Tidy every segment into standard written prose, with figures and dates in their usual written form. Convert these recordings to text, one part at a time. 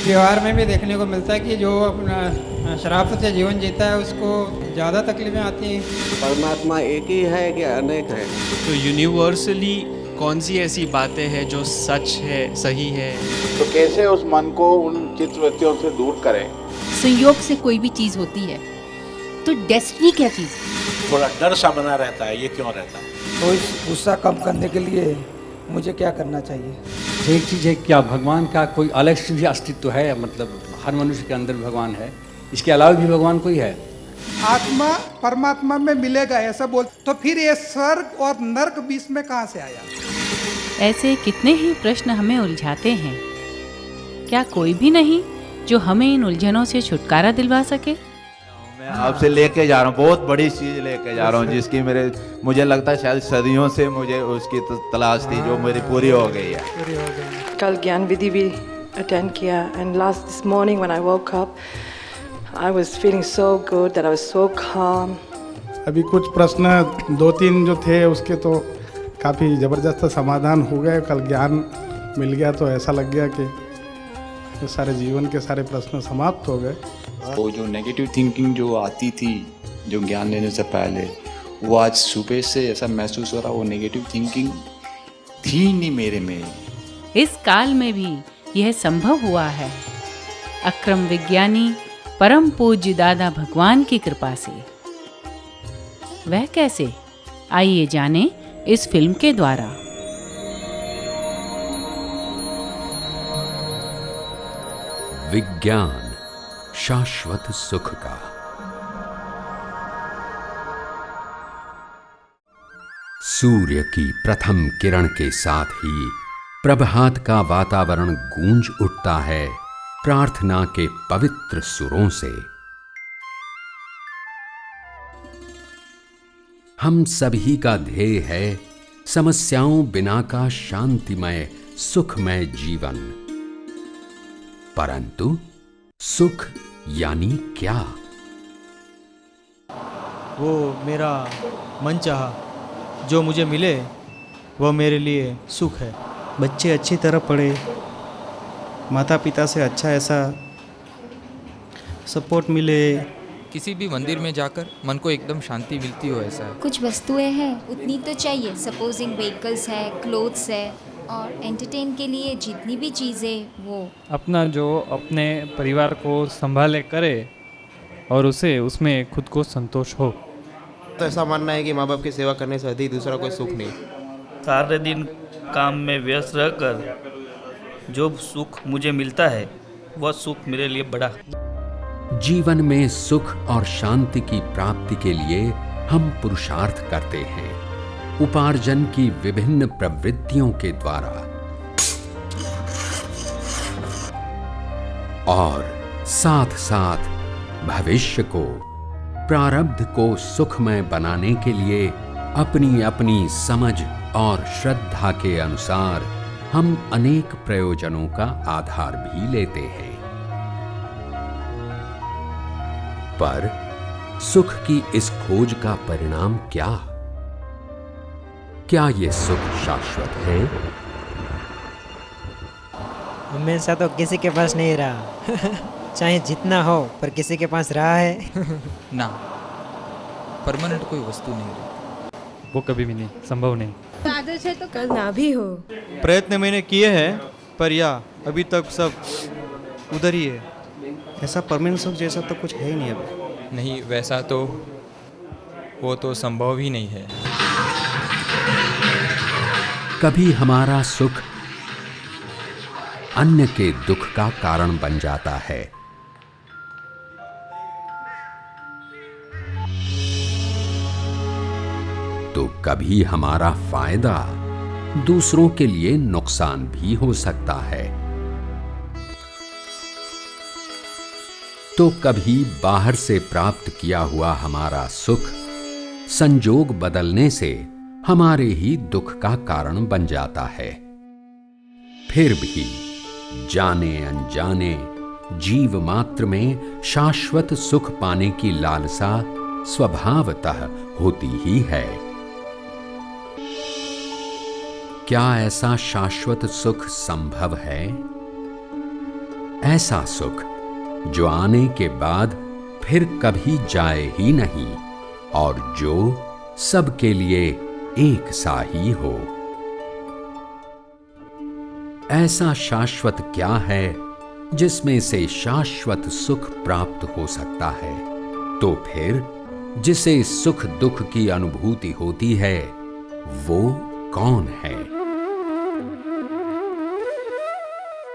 व्यवहार में भी देखने को मिलता है कि जो अपना शराफत से जीवन जीता है उसको ज़्यादा तकलीफें आती हैं। परमात्मा एक ही है कि अनेक है? तो यूनिवर्सली कौन सी ऐसी बातें हैं जो सच है, सही है? तो कैसे उस मन को उन चित्तवृत्तियों से दूर करें? संयोग से कोई भी चीज होती है तो डेस्टिनी क्या चीज है? थोड़ा डर सा बना रहता है, ये क्यों रहता है? तो इस गुस्सा कम करने के लिए मुझे क्या करना चाहिए? एक चीज़ है, क्या भगवान का कोई अलग से भी अस्तित्व है? मतलब हर मनुष्य के अंदर भगवान है, इसके अलावा भी भगवान कोई है? आत्मा परमात्मा में मिलेगा ऐसा बोल, तो फिर ये स्वर्ग और नर्क बीच में कहाँ से आया? ऐसे कितने ही प्रश्न हमें उलझाते हैं। क्या कोई भी नहीं जो हमें इन उलझनों से छुटकारा दिलवा सके? मैं आपसे लेके जा रहा हूँ, बहुत बड़ी चीज लेके जा रहा हूँ, जिसकी मुझे लगता है शायद सदियों से मुझे उसकी तलाश थी, जो मेरी पूरी हो गई है। कल ज्ञान विधि भी अटेंड किया and last this morning when I woke up I was feeling so good that I was so काम। अभी कुछ प्रश्न 2-3 जो थे उसके तो काफ़ी ज़बरदस्त समाधान हो गए। कल ज्ञान मिल गया तो ऐसा लग गया कि सारे जीवन के सारे प्रश्न समाप्त हो गए। वो जो नेगेटिव थिंकिंग जो आती थी जो ज्ञान लेने से पहले, वो आज सुबह से ऐसा महसूस हो रहा, वो नेगेटिव थिंकिंग थी नहीं मेरे में। इस काल में भी यह संभव हुआ है अक्रम विज्ञानी परम पूज्य दादा भगवान की कृपा से। वह कैसे? आइए जाने इस फिल्म के द्वारा। विज्ञान शाश्वत सुख का। सूर्य की प्रथम किरण के साथ ही प्रभात का वातावरण गूंज उठता है प्रार्थना के पवित्र सुरों से। हम सभी का ध्येय है समस्याओं बिना का शांतिमय सुखमय जीवन। परंतु सुख यानी क्या? वो मेरा मन चाहा जो मुझे मिले वो मेरे लिए सुख है। बच्चे अच्छी तरह पढ़े, माता पिता से अच्छा ऐसा सपोर्ट मिले, किसी भी मंदिर में जाकर मन को एकदम शांति मिलती हो, ऐसा है। कुछ वस्तुएं हैं उतनी तो चाहिए, सपोजिंग व्हीकल्स है, क्लोथ्स है, और एंटरटेन के लिए जितनी भी चीज़ें वो अपना जो अपने परिवार को संभाले करे और उसे उसमें खुद को संतोष हो। तो ऐसा मानना है कि माँ बाप की सेवा करने से अधिक दूसरा कोई सुख नहीं। सारे दिन काम में व्यस्त रहकर जो सुख मुझे मिलता है वह सुख मेरे लिए बड़ा। जीवन में सुख और शांति की प्राप्ति के लिए हम पुरुषार्थ करते हैं उपार्जन की विभिन्न प्रवृत्तियों के द्वारा, और साथ साथ भविष्य को प्रारब्ध को सुखमय बनाने के लिए अपनी अपनी समझ और श्रद्धा के अनुसार हम अनेक प्रयोजनों का आधार भी लेते हैं। पर सुख की इस खोज का परिणाम क्या? क्या ये सुख शाश्वत है? हमेशा तो किसी के पास नहीं रहा चाहे जितना हो, पर किसी के पास रहा है ना, परमानेंट कोई वस्तु नहीं रही। वो कभी भी नहीं, संभव नहीं। आदर्श है तो कल ना भी हो। प्रयत्न मैंने किए हैं पर अभी तक सब उधर ही है। ऐसा परमानेंट सुख जैसा तो कुछ है ही नहीं अभी। नहीं, वैसा तो वो तो संभव ही नहीं है। कभी हमारा सुख अन्य के दुख का कारण बन जाता है। तो कभी हमारा फायदा दूसरों के लिए नुकसान भी हो सकता है। तो कभी बाहर से प्राप्त किया हुआ हमारा सुख संजोग बदलने से हमारे ही दुख का कारण बन जाता है। फिर भी जाने अनजाने जीव मात्र में शाश्वत सुख पाने की लालसा स्वभावतः होती ही है। क्या ऐसा शाश्वत सुख संभव है? ऐसा सुख जो आने के बाद फिर कभी जाए ही नहीं और जो सबके लिए एक सा ही हो। ऐसा शाश्वत क्या है जिसमें से शाश्वत सुख प्राप्त हो सकता है? तो फिर जिसे सुख दुख की अनुभूति होती है वो कौन है?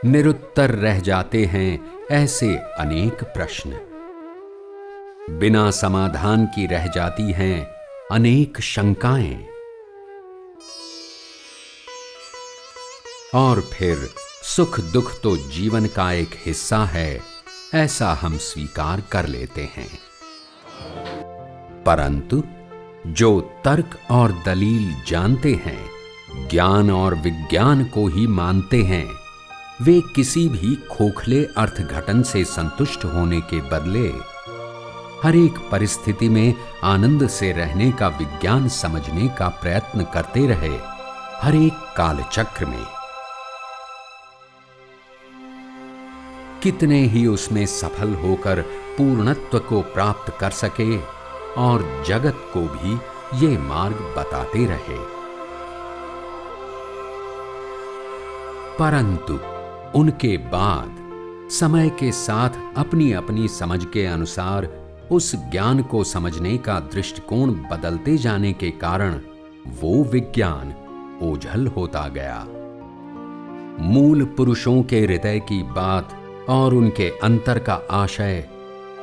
निरुत्तर रह जाते हैं ऐसे अनेक प्रश्न, बिना समाधान की रह जाती हैं अनेक शंकाएं। और फिर सुख दुख तो जीवन का एक हिस्सा है, ऐसा हम स्वीकार कर लेते हैं। परंतु जो तर्क और दलील जानते हैं, ज्ञान और विज्ञान को ही मानते हैं, वे किसी भी खोखले अर्थघटन से संतुष्ट होने के बदले हर एक परिस्थिति में आनंद से रहने का विज्ञान समझने का प्रयत्न करते रहे, हर एक कालचक्र में। कितने ही उसमें सफल होकर पूर्णत्व को प्राप्त कर सके और जगत को भी ये मार्ग बताते रहे। परंतु उनके बाद समय के साथ अपनी अपनी समझ के अनुसार उस ज्ञान को समझने का दृष्टिकोण बदलते जाने के कारण वो विज्ञान ओझल होता गया। मूल पुरुषों के हृदय की बात और उनके अंतर का आशय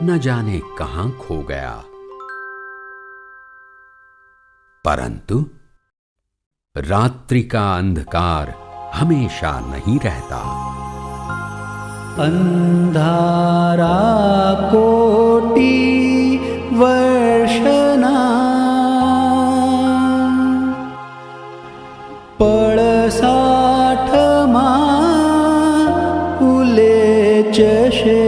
न जाने कहां खो गया। परंतु रात्रि का अंधकार हमेशा नहीं रहता। अंधारा कोटि वर्षना पळसाठमा उलेचशे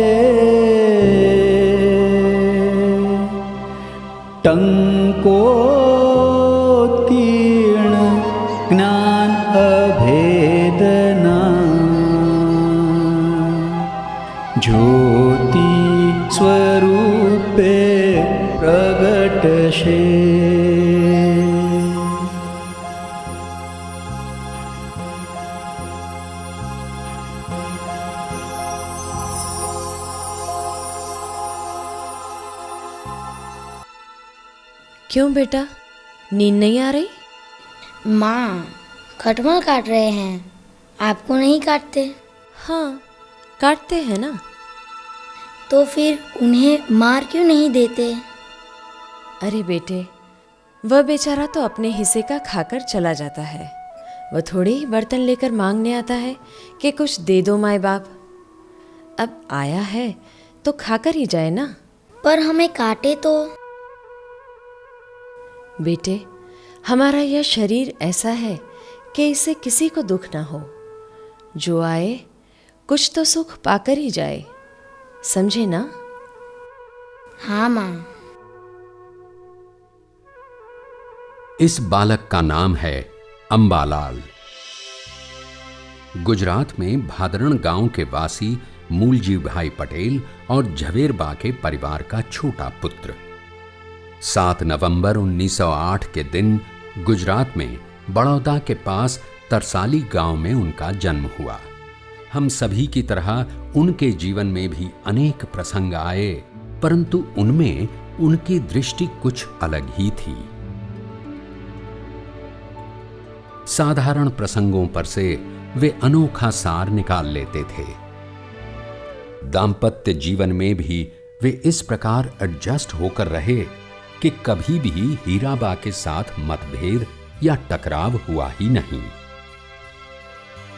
टंकोत्तीर्ण ज्ञान अभेदना ज्योति स्वरूपे प्रगटशे। क्यों बेटा, नींद नहीं आ रही? माँ, खटमल काट रहे हैं, आपको नहीं काटते? हाँ, काटते हैं ना। तो फिर उन्हें मार क्यों नहीं देते? अरे बेटे, वह बेचारा तो अपने हिस्से का खाकर चला जाता है। वह थोड़ी ही बर्तन लेकर मांगने आता है कि कुछ दे दो माए बाप। अब आया है तो खाकर ही जाए ना। पर हमें काटे तो? बेटे, हमारा यह शरीर ऐसा है कि इससे किसी को दुख ना हो। जो आए कुछ तो सुख पाकर ही जाए, समझे ना? हाँ माँ। इस बालक का नाम है अंबालाल। गुजरात में भादरण गांव के वासी मूलजी भाई पटेल और झवेरबा के परिवार का छोटा पुत्र। 7 नवंबर 1908 के दिन गुजरात में बड़ौदा के पास तरसाली गांव में उनका जन्म हुआ। हम सभी की तरह उनके जीवन में भी अनेक प्रसंग आए, परंतु उनमें उनकी दृष्टि कुछ अलग ही थी। साधारण प्रसंगों पर से वे अनोखा सार निकाल लेते थे। दाम्पत्य जीवन में भी वे इस प्रकार एडजस्ट होकर रहे कि कभी भी हीराबा के साथ मतभेद या टकराव हुआ ही नहीं।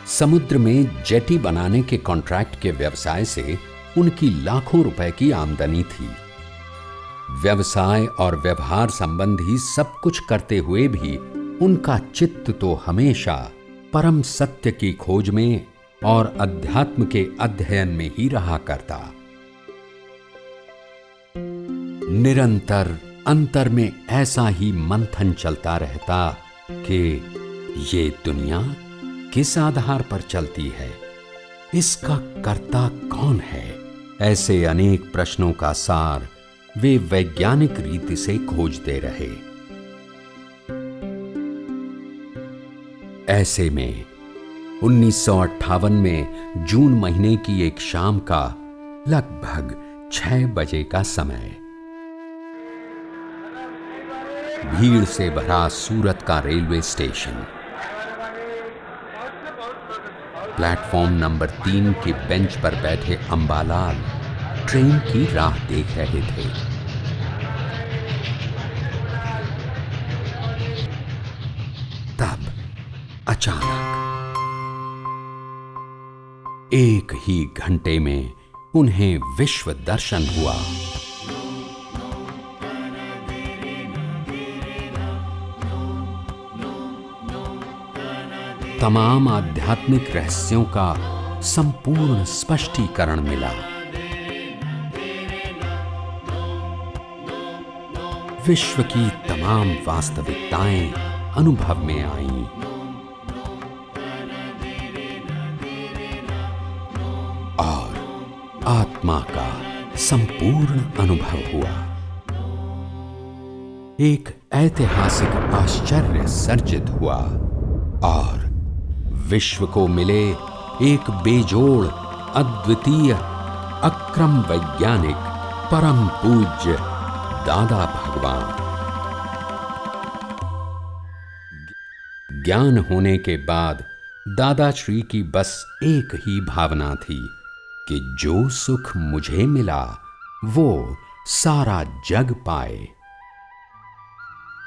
समुद्र में जेटी बनाने के कॉन्ट्रैक्ट के व्यवसाय से उनकी लाखों रुपए की आमदनी थी। व्यवसाय और व्यवहार संबंधी सब कुछ करते हुए भी उनका चित्त तो हमेशा परम सत्य की खोज में और अध्यात्म के अध्ययन में ही रहा करता। निरंतर अंतर में ऐसा ही मंथन चलता रहता कि ये दुनिया किस आधार पर चलती है इसका कर्ता कौन है? ऐसे अनेक प्रश्नों का सार वे वैज्ञानिक रीति से खोजते रहे। ऐसे में 1958 में जून महीने की एक शाम का लगभग 6 बजे का समय, भीड़ से भरा सूरत का रेलवे स्टेशन, प्लेटफॉर्म नंबर 3 की बेंच पर बैठे अंबालाल ट्रेन की राह देख रहे थे। तब अचानक एक ही घंटे में उन्हें विश्व दर्शन हुआ। तमाम आध्यात्मिक रहस्यों का संपूर्ण स्पष्टीकरण मिला। विश्व की तमाम वास्तविकताएं अनुभव में आईं। और आत्मा का संपूर्ण अनुभव हुआ। एक ऐतिहासिक आश्चर्य सर्जित हुआ और विश्व को मिले एक बेजोड़, अद्वितीय, अक्रम वैज्ञानिक, परम पूज्य दादा भगवान। ज्ञान होने के बाद दादाश्री की बस एक ही भावना थी कि जो सुख मुझे मिला वो सारा जग पाए।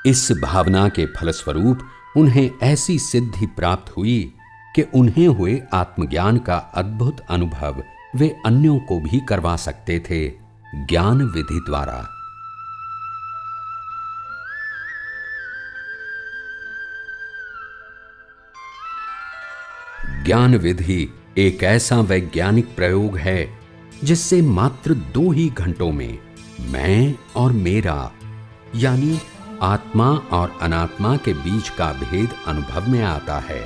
इस भावना के फलस्वरूप उन्हें ऐसी सिद्धि प्राप्त हुई कि उन्हें हुए आत्मज्ञान का अद्भुत अनुभव वे अन्यों को भी करवा सकते थे, ज्ञान विधि द्वारा। ज्ञान विधि एक ऐसा वैज्ञानिक प्रयोग है जिससे मात्र 2 ही घंटों में मैं और मेरा, यानी आत्मा और अनात्मा के बीच का भेद अनुभव में आता है।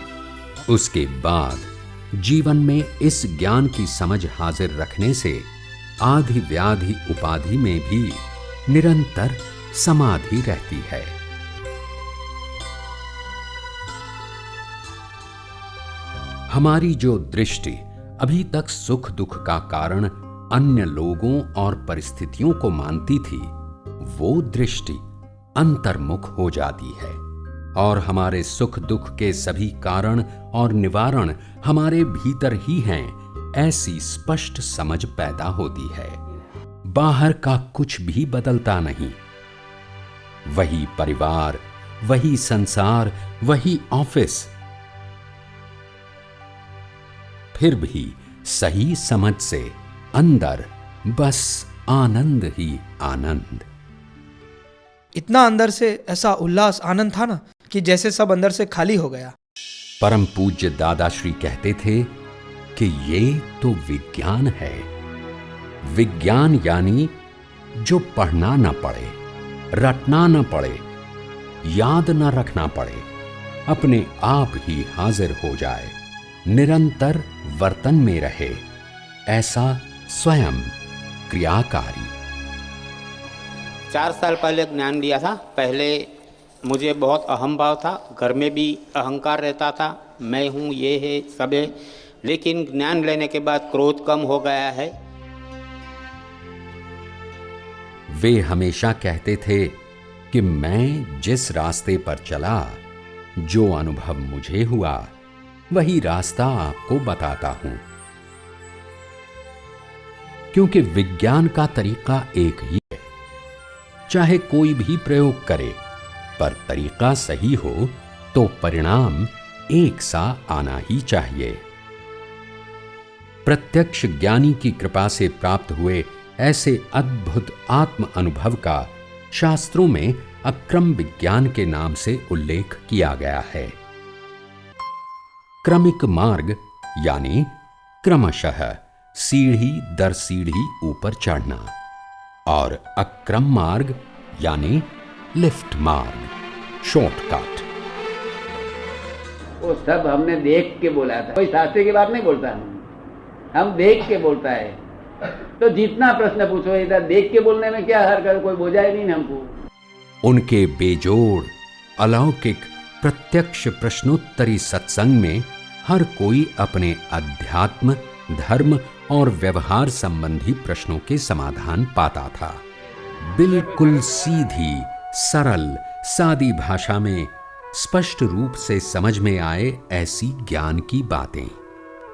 उसके बाद जीवन में इस ज्ञान की समझ हाजिर रखने से आधि व्याधि उपाधि में भी निरंतर समाधि रहती है। हमारी जो दृष्टि अभी तक सुख दुख का कारण अन्य लोगों और परिस्थितियों को मानती थी, वो दृष्टि अंतर्मुख हो जाती है और हमारे सुख दुख के सभी कारण और निवारण हमारे भीतर ही हैं, ऐसी स्पष्ट समझ पैदा होती है। बाहर का कुछ भी बदलता नहीं। वही परिवार, वही संसार, वही ऑफिस, फिर भी सही समझ से अंदर बस आनंद ही आनंद। इतना अंदर से ऐसा उल्लास आनंद था ना कि जैसे सब अंदर से खाली हो गया। परम पूज्य दादाश्री कहते थे कि ये तो विज्ञान है। विज्ञान यानी जो पढ़ना न पड़े, रटना न पड़े, याद न रखना पड़े, अपने आप ही हाजिर हो जाए, निरंतर वर्तन में रहे, ऐसा स्वयं क्रियाकारी। 4 साल पहले ज्ञान लिया था। पहले मुझे बहुत अहम भाव था, घर में भी अहंकार रहता था, मैं हूँ, ये है, सब है। लेकिन ज्ञान लेने के बाद क्रोध कम हो गया है। वे हमेशा कहते थे कि मैं जिस रास्ते पर चला, जो अनुभव मुझे हुआ, वही रास्ता आपको बताता हूं। क्योंकि विज्ञान का तरीका एक ही है। चाहे कोई भी प्रयोग करे, पर तरीका सही हो तो परिणाम एक सा आना ही चाहिए। प्रत्यक्ष ज्ञानी की कृपा से प्राप्त हुए ऐसे अद्भुत आत्म अनुभव का शास्त्रों में अक्रम विज्ञान के नाम से उल्लेख किया गया है। क्रमिक मार्ग यानी क्रमशः सीढ़ी दर सीढ़ी ऊपर चढ़ना, और अक्रम मार्ग यानी लिफ्ट मार्ग, शॉर्टकट। वो सब हमने देख के बोला था, कोई शास्त्री की बात नहीं बोलता। हम देख के बोलता है। तो जितना प्रश्न पूछो, इधर देख के बोलने में क्या हरकत, कोई बोझाए नहीं हमको। उनके बेजोड़ अलौकिक प्रत्यक्ष प्रश्नोत्तरी सत्संग में हर कोई अपने अध्यात्म, धर्म और व्यवहार संबंधी प्रश्नों के समाधान पाता था। बिल्कुल सीधी, सरल, सादी भाषा में स्पष्ट रूप से समझ में आए ऐसी ज्ञान की बातें।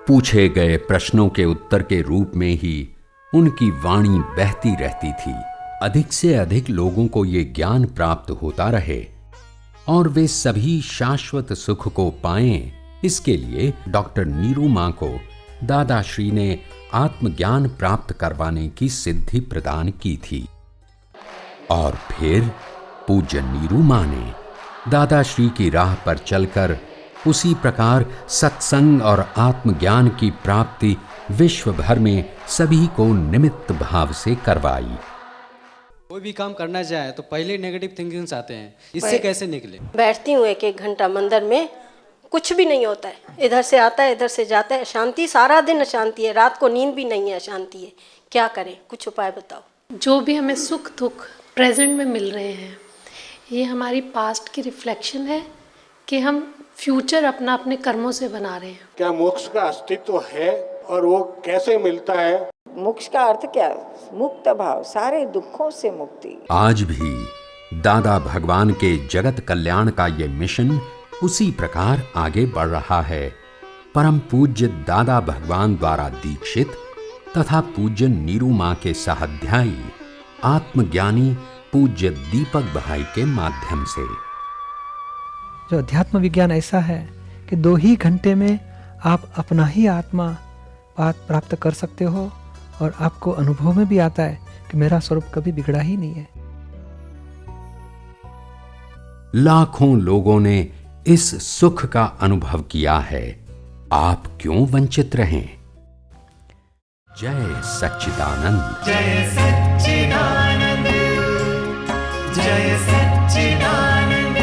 पूछे गए प्रश्नों के उत्तर के रूप में ही उनकी वाणी बहती रहती थी। अधिक से अधिक लोगों को ये ज्ञान प्राप्त होता रहे और वे सभी शाश्वत सुख को पाएं, इसके लिए डॉक्टर नीरू मां को दादाश्री ने आत्मज्ञान प्राप्त करवाने की सिद्धि प्रदान की थी। और फिर पूज्य नीरू मां ने दादाश्री की राह पर चलकर उसी प्रकार सत्संग और आत्मज्ञान की प्राप्ति विश्व भर में सभी को निमित्त भाव से करवाई। कोई भी काम करना चाहे तो पहले नेगेटिव थिंकिंग्स आते हैं, इससे कैसे निकले? बैठती हूँ 1-1 घंटा मंदिर में, कुछ भी नहीं होता है, इधर से आता है इधर से जाता है, अशांति, सारा दिन अशांति है, रात को नींद भी नहीं है, अशांति है। क्या करें, कुछ उपाय बताओ। जो भी हमें सुख दुख प्रेजेंट में मिल रहे हैं, ये हमारी पास्ट की रिफ्लेक्शन है कि हम फ्यूचर अपना अपने कर्मों से बना रहे हैं। क्या मोक्ष का अस्तित्व है और वो कैसे मिलता है? मोक्ष का अर्थ क्या? मुक्त भाव, सारे दुखों से मुक्ति। आज भी दादा भगवान के जगत कल्याण का ये मिशन उसी प्रकार आगे बढ़ रहा है। परम पूज्य दादा भगवान द्वारा दीक्षित तथा पूज्य नीरू मां के सहाध्यायी आत्मज्ञानी पूज्य दीपक भाई के माध्यम से। जो अध्यात्म विज्ञान ऐसा है कि 2 ही घंटे में आप अपना ही आत्मा बात प्राप्त कर सकते हो और आपको अनुभव में भी आता है कि मेरा स्वरूप कभी बिगड़ा ही नहीं है। लाखों लोगों ने इस सुख का अनुभव किया है, आप क्यों वंचित रहें? जय सच्चिदानंद। जय सच्चिदानंद, जय सच्चिदानंद,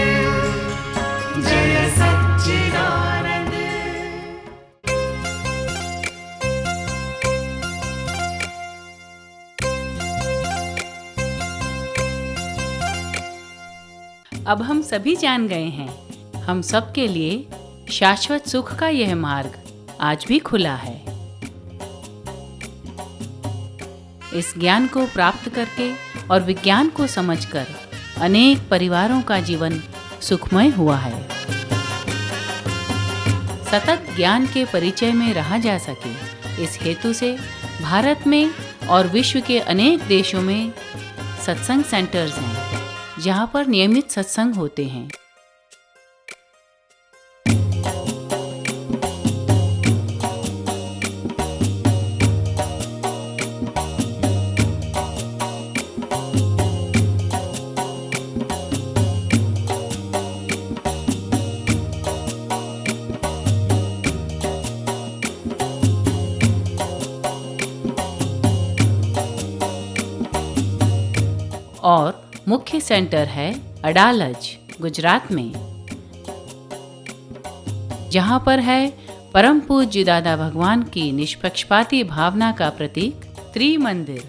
जय सच्चिदानंद। अब हम सभी जान गए हैं, हम सब के लिए शाश्वत सुख का यह मार्ग आज भी खुला है। इस ज्ञान को प्राप्त करके और विज्ञान को समझकर अनेक परिवारों का जीवन सुखमय हुआ है। सतत ज्ञान के परिचय में रहा जा सके, इस हेतु से भारत में और विश्व के अनेक देशों में सत्संग सेंटर्स हैं, जहाँ पर नियमित सत्संग होते हैं। और मुख्य सेंटर है अडालज, गुजरात में, जहां पर है परम पूज्य दादा भगवान की निष्पक्षपाती भावना का प्रतीक त्रिमंदिर।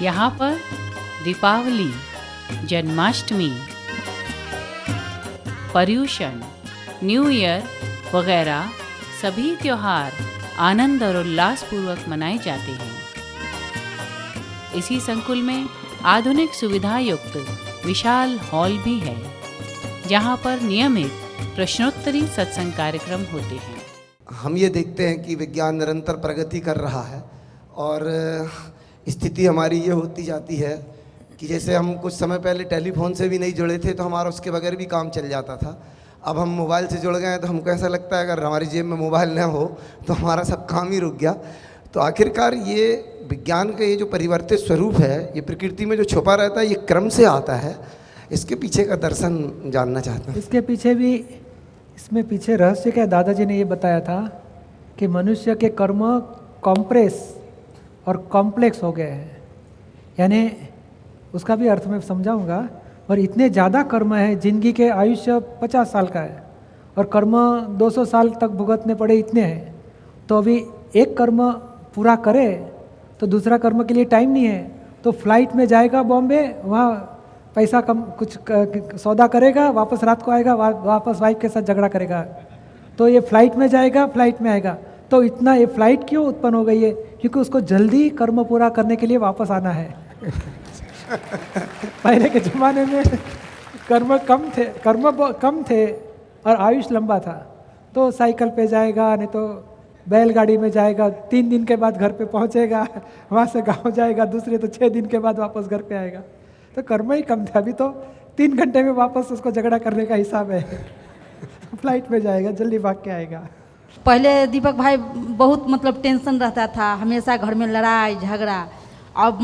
यहाँ पर दीपावली, जन्माष्टमी, पर्युषण, न्यू ईयर वगैरह सभी त्योहार आनंद और उल्लास पूर्वक मनाए जाते हैं। इसी संकुल में आधुनिक सुविधा युक्त विशाल हॉल भी है, जहां पर नियमित प्रश्नोत्तरी सत्संग कार्यक्रम होते हैं। हम ये देखते हैं कि विज्ञान निरंतर प्रगति कर रहा है और स्थिति हमारी ये होती जाती है कि जैसे हम कुछ समय पहले टेलीफोन से भी नहीं जुड़े थे तो हमारा उसके बगैर भी काम चल जाता था। अब हम मोबाइल से जुड़ गए हैं तो हमको ऐसा लगता है अगर हमारी जेब में मोबाइल न हो तो हमारा सब काम ही रुक गया। तो आखिरकार ये विज्ञान का ये जो परिवर्तित स्वरूप है, ये प्रकृति में जो छुपा रहता है, ये क्रम से आता है। इसके पीछे का दर्शन जानना चाहता हूँ। इसके पीछे भी, इसमें पीछे रहस्य क्या, दादाजी ने ये बताया था कि मनुष्य के कर्म कॉम्प्रेस और कॉम्प्लेक्स हो गए हैं, यानी उसका भी अर्थ मैं समझाऊंगा। और इतने ज़्यादा कर्म है, जिंदगी के आयुष्य 50 साल का है और कर्म 200 साल तक भुगतने पड़े इतने हैं, तो अभी एक कर्म पूरा करे तो दूसरा कर्म के लिए टाइम नहीं है, तो फ्लाइट में जाएगा बॉम्बे, वहाँ पैसा कम कुछ सौदा करेगा, वापस रात को आएगा, वापस वाइफ के साथ झगड़ा करेगा, तो ये फ्लाइट में जाएगा, फ्लाइट में आएगा। तो इतना ये फ्लाइट क्यों उत्पन्न हो गई है? क्योंकि उसको जल्दी कर्म पूरा करने के लिए वापस आना है। पहले के ज़माने में कर्म कम थे और आयुष लंबा था, तो साइकिल पे जाएगा, नहीं तो बैलगाड़ी में जाएगा, 3 दिन के बाद घर पे पहुंचेगा, वहाँ से गांव जाएगा, दूसरे तो 6 दिन के बाद वापस घर पे आएगा, तो कर्म ही कम थे। अभी तो 3 घंटे में वापस उसको झगड़ा करने का हिसाब है। फ्लाइट में जाएगा, जल्दी भाग के आएगा। पहले दीपक भाई बहुत मतलब टेंशन रहता था, हमेशा घर में लड़ाई झगड़ा। अब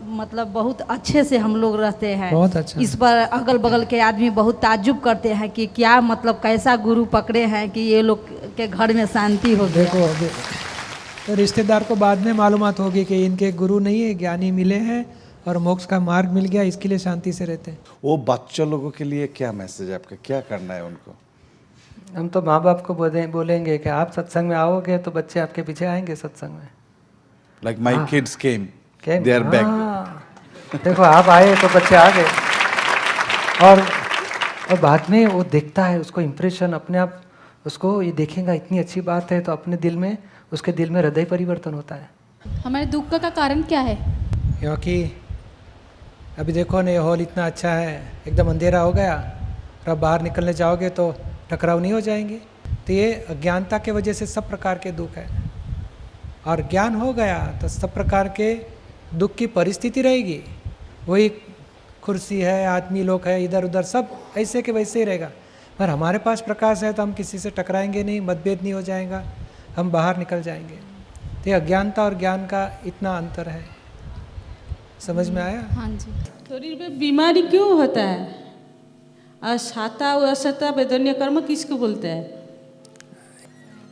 मतलब बहुत अच्छे से हम लोग रहते हैं, बहुत अच्छा। इस पर अगल बगल के आदमी बहुत ताज्जुब करते हैं कि क्या मतलब कैसा गुरु पकड़े हैं कि ये लोग के घर में शांति हो गया। देखो अभी तो रिश्तेदार को बाद में मालूमात होगी कि इनके गुरु नहीं है, ज्ञानी मिले हैं और मोक्ष का मार्ग मिल गया, इसके लिए शांति से रहते हैं। वो बच्चों लोगों के लिए क्या मैसेज है आपका, क्या करना है उनको? हम तो माँ बाप को बोलेंगे कि आप सत्संग में आओगे तो बच्चे आपके पीछे आएंगे सत्संग में। Like my kids came, they are back. देखो आप आए तो बच्चे आ गए, और बाद में वो देखता है, उसको इम्प्रेशन अपने आप, उसको ये देखेगा इतनी अच्छी बात है तो अपने दिल में, उसके दिल में हृदय परिवर्तन होता है। हमारे दुख का कारण क्या है? क्योंकि अभी देखो ना, ये हॉल इतना अच्छा है, एकदम अंधेरा हो गया, और अब बाहर निकलने जाओगे तो टकराव नहीं हो जाएंगे? तो ये अज्ञानता के वजह से सब प्रकार के दुख है, और ज्ञान हो गया तो सब प्रकार के दुख की परिस्थिति रहेगी। वही कुर्सी है, आदमी लोग है, इधर उधर सब ऐसे के वैसे ही रहेगा, पर हमारे पास प्रकाश है तो हम किसी से टकराएंगे नहीं, मतभेद नहीं हो जाएगा, हम बाहर निकल जाएंगे। तो ये अज्ञानता और ज्ञान का इतना अंतर है, समझ में आया? हाँ जी। शरीर में बीमारी क्यों होता है? असाता और असता वेदनीय कर्म किसको बोलते हैं?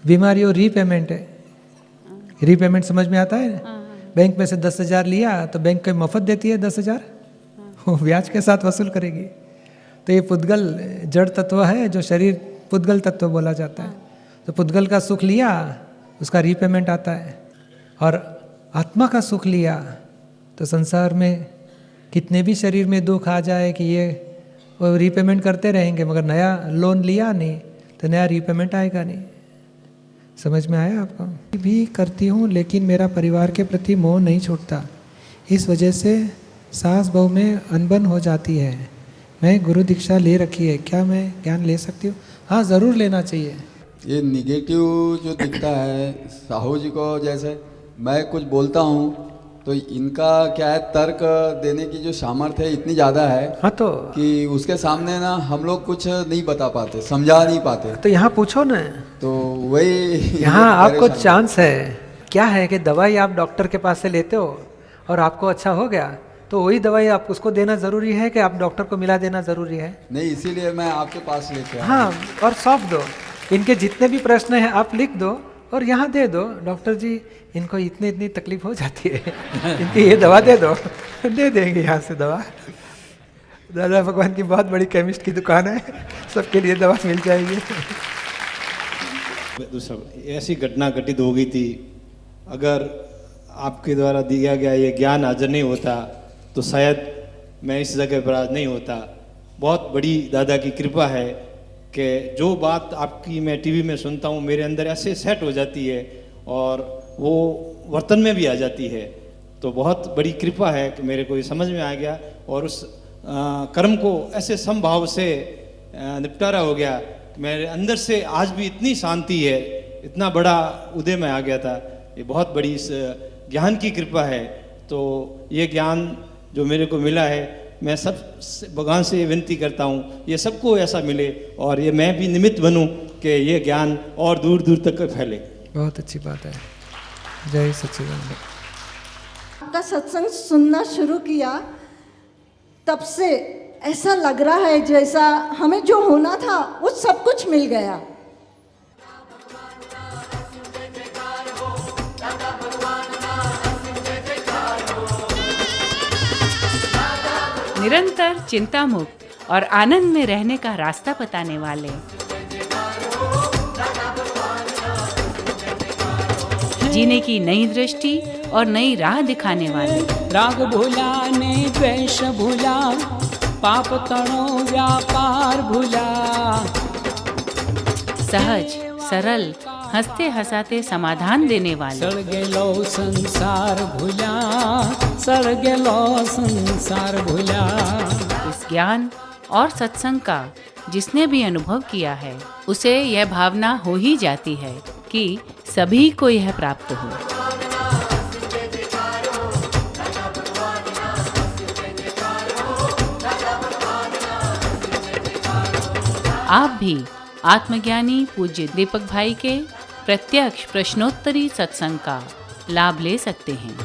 बीमारी और रीपेमेंट है। रीपेमेंट समझ में आता है? बैंक में से 10,000 लिया तो बैंक कोई मुफ्त देती है 10,000, वो ब्याज के साथ वसूल करेगी। तो ये पुद्गल जड़ तत्व है, जो शरीर पुद्गल तत्व बोला जाता है। तो पुद्गल का सुख लिया, उसका रीपेमेंट आता है, और आत्मा का सुख लिया तो संसार में कितने भी शरीर में दुख आ जाए कि ये वो रीपेमेंट करते रहेंगे, मगर नया लोन लिया नहीं तो नया रीपेमेंट आएगा नहीं। समझ में आया आपको? भी करती हूँ लेकिन मेरा परिवार के प्रति मोह नहीं छूटता, इस वजह से सास बहू में अनबन हो जाती है। मैं गुरु दीक्षा ले रखी है, क्या मैं ज्ञान ले सकती हूँ? हाँ, ज़रूर लेना चाहिए। ये निगेटिव जो दिखता है साहू जी को, जैसे मैं कुछ बोलता हूँ तो इनका क्या है, तर्क देने की जो सामर्थ्य है इतनी ज़्यादा है, हाँ, तो कि उसके सामने ना हम लोग कुछ नहीं बता पाते, समझा नहीं पाते। तो यहाँ पूछो ना, तो वही यहाँ आपको चांस है। क्या है कि दवाई आप डॉक्टर के पास से लेते हो और आपको अच्छा हो गया, तो वही दवाई आप उसको देना ज़रूरी है कि आप डॉक्टर को मिला देना ज़रूरी है? नहीं, इसीलिए मैं आपके पास लेके आया। हाँ, और सौंप दो, इनके जितने भी प्रश्न हैं आप लिख दो और यहाँ दे दो। डॉक्टर जी, इनको इतनी तकलीफ हो जाती है, इनकी ये दवा दे दो, दे देंगे यहाँ से दवा। दादा भगवान की बहुत बड़ी केमिस्ट की दुकान है, सबके लिए दवा मिल जाएगी। दूसरा, ऐसी घटना घटित हो गई थी, अगर आपके द्वारा दिया गया ये ज्ञान हाजिर नहीं होता तो शायद मैं इस जगह पर आज नहीं होता। बहुत बड़ी दादा की कृपा है कि जो बात आपकी मैं टीवी में सुनता हूँ मेरे अंदर ऐसे सेट हो जाती है और वो वर्तन में भी आ जाती है। तो बहुत बड़ी कृपा है कि मेरे को ये समझ में आ गया और उस कर्म को ऐसे समभाव से निपटारा हो गया। मेरे अंदर से आज भी इतनी शांति है, इतना बड़ा उदय में आ गया था। ये बहुत बड़ी इस ज्ञान की कृपा है। तो ये ज्ञान जो मेरे को मिला है, मैं सब भगवान से विनती करता हूँ ये सबको ऐसा मिले और ये मैं भी निमित्त बनूँ कि ये ज्ञान और दूर दूर तक फैले। बहुत अच्छी बात है। जय सच्चिदानंद। आपका सत्संग सुनना शुरू किया तब से ऐसा लग रहा है जैसा हमें जो होना था वो सब कुछ मिल गया। निरंतर चिंता मुक्त और आनंद में रहने का रास्ता बताने वाले जीने की नई दृष्टि और नई राह दिखाने वाले। राग भुला ने द्वेष भुला, पाप तणो व्यापार भुला। सहज सरल हंसते हंसाते समाधान देने वाले। सड़ गेलो संसार भुला, सड़ गेलो संसार भुला। इस ज्ञान और सत्संग का जिसने भी अनुभव किया है उसे यह भावना हो ही जाती है कि सभी को यह प्राप्त हो। आप भी आत्मज्ञानी पूज्य दीपक भाई के प्रत्यक्ष प्रश्नोत्तरी सत्संग का लाभ ले सकते हैं।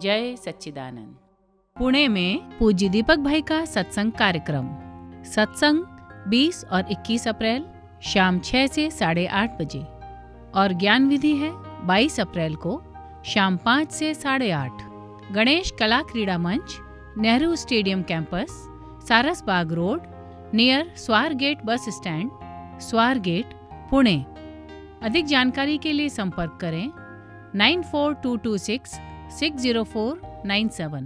जय सच्चिदानंद। पुणे में पूज्य दीपक भाई का सत्संग कार्यक्रम। सत्संग 20 और 21 अप्रैल शाम 6 से 8:30 बजे और ज्ञान विधि है 22 अप्रैल को शाम 5 से 8:30। गणेश कला क्रीड़ा मंच, Nehru stadium campus, Saras Baug road, near Swargate bus stand, Swargate, Pune. अधिक जानकारी के लिए संपर्क करें 942266 60497।